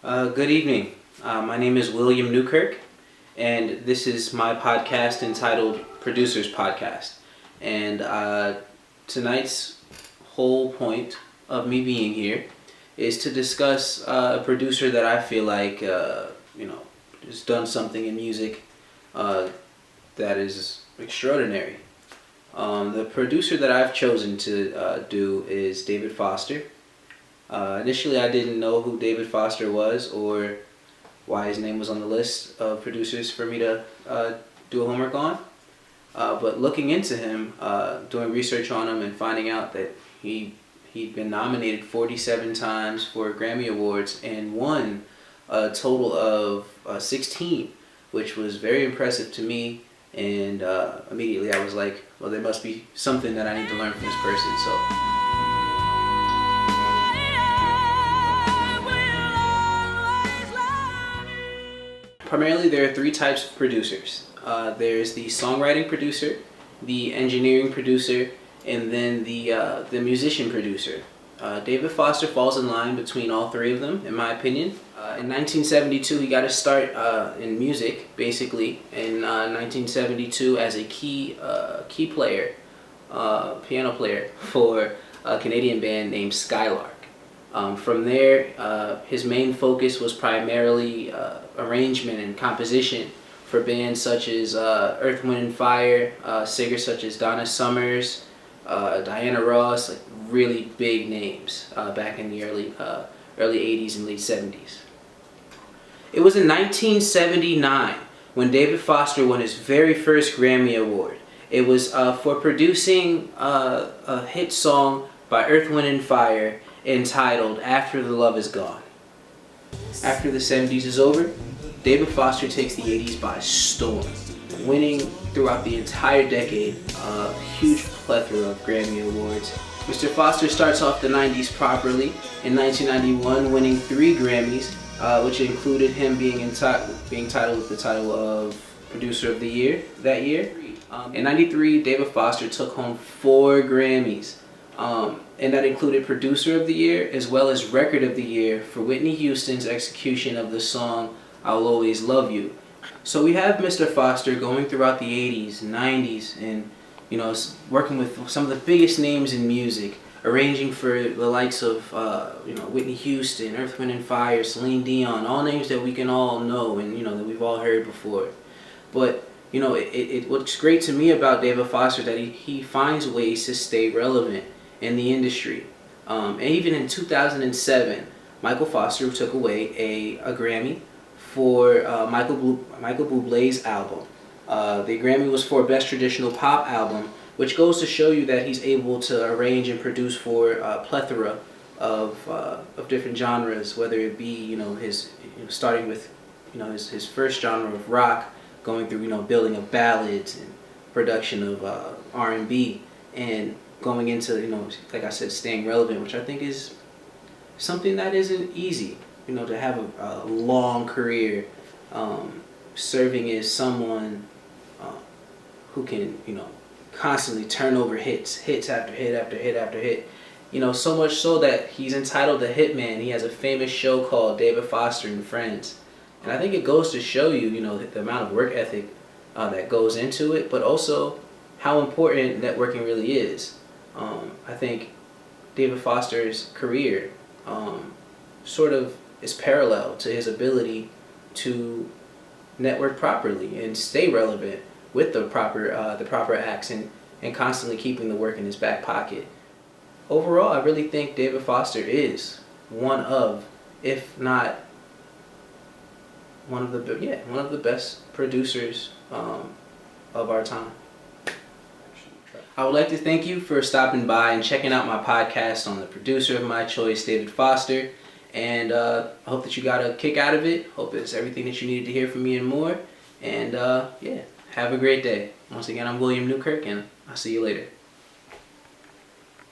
Good evening. My name is William Newkirk, and this is my podcast entitled Producers Podcast. And tonight's whole point of me being here is to discuss a producer that I feel like, has done something in music that is extraordinary. The producer that I've chosen to do is David Foster. Initially, I didn't know who David Foster was or why his name was on the list of producers for me to do a homework on. But looking into him, doing research on him and finding out that he'd been nominated 47 times for Grammy Awards and won a total of 16, which was very impressive to me. And immediately I was like, well, there must be something that I need to learn from this person. So. Primarily, there are three types of producers. There's the songwriting producer, the engineering producer, and then the musician producer. David Foster falls in line between all three of them, in my opinion. In 1972, he got his start in music, basically. In 1972, as a key player, piano player for a Canadian band named Skylark. From there, his main focus was primarily arrangement and composition for bands such as Earth, Wind & Fire, singers such as Donna Summers, Diana Ross, like really big names back in the early 80s and late 70s. It was in 1979 when David Foster won his very first Grammy Award. It was for producing a hit song by Earth, Wind & Fire entitled After the Love Is Gone. After the 70s is over, David Foster takes the 80s by storm, winning throughout the entire decade a huge plethora of Grammy Awards. Mr. Foster starts off the 90s properly in 1991, winning 3 Grammys, which included him being titled with the title of Producer of the Year that year. In 93, David Foster took home 4 Grammys. And that included Producer of the Year as well as Record of the Year for Whitney Houston's execution of the song I'll Always Love You. So we have Mr. Foster going throughout the 80s, 90s, and working with some of the biggest names in music, arranging for the likes of Whitney Houston, Earth, Wind & Fire, Celine Dion, all names that we can all know and that we've all heard before. But what's great to me about David Foster is that he finds ways to stay relevant in the industry. And even in 2007, Michael Foster took away a Grammy for Michael Bublé's album. The Grammy was for Best Traditional Pop Album, which goes to show you that he's able to arrange and produce for a plethora of different genres, whether it be his starting with his first genre of rock, going through building of ballads and production of R&B, and going into like I said, staying relevant, which I think is something that isn't easy. To have a long career, serving as someone who can constantly turn over hits after hit after hit after hit. So much so that he's entitled the Hitman. He has a famous show called David Foster and Friends, and I think it goes to show you the amount of work ethic that goes into it, but also how important networking really is. I think David Foster's career sort of is parallel to his ability to network properly and stay relevant with the proper acts and constantly keeping the work in his back pocket. Overall, I really think David Foster is one of, if not one of the best producers of our time. I would like to thank you for stopping by and checking out my podcast on the producer of my choice, David Foster. And I hope that you got a kick out of it. Hope it's everything that you needed to hear from me and more. And have a great day. Once again, I'm William Newkirk, and I'll see you later.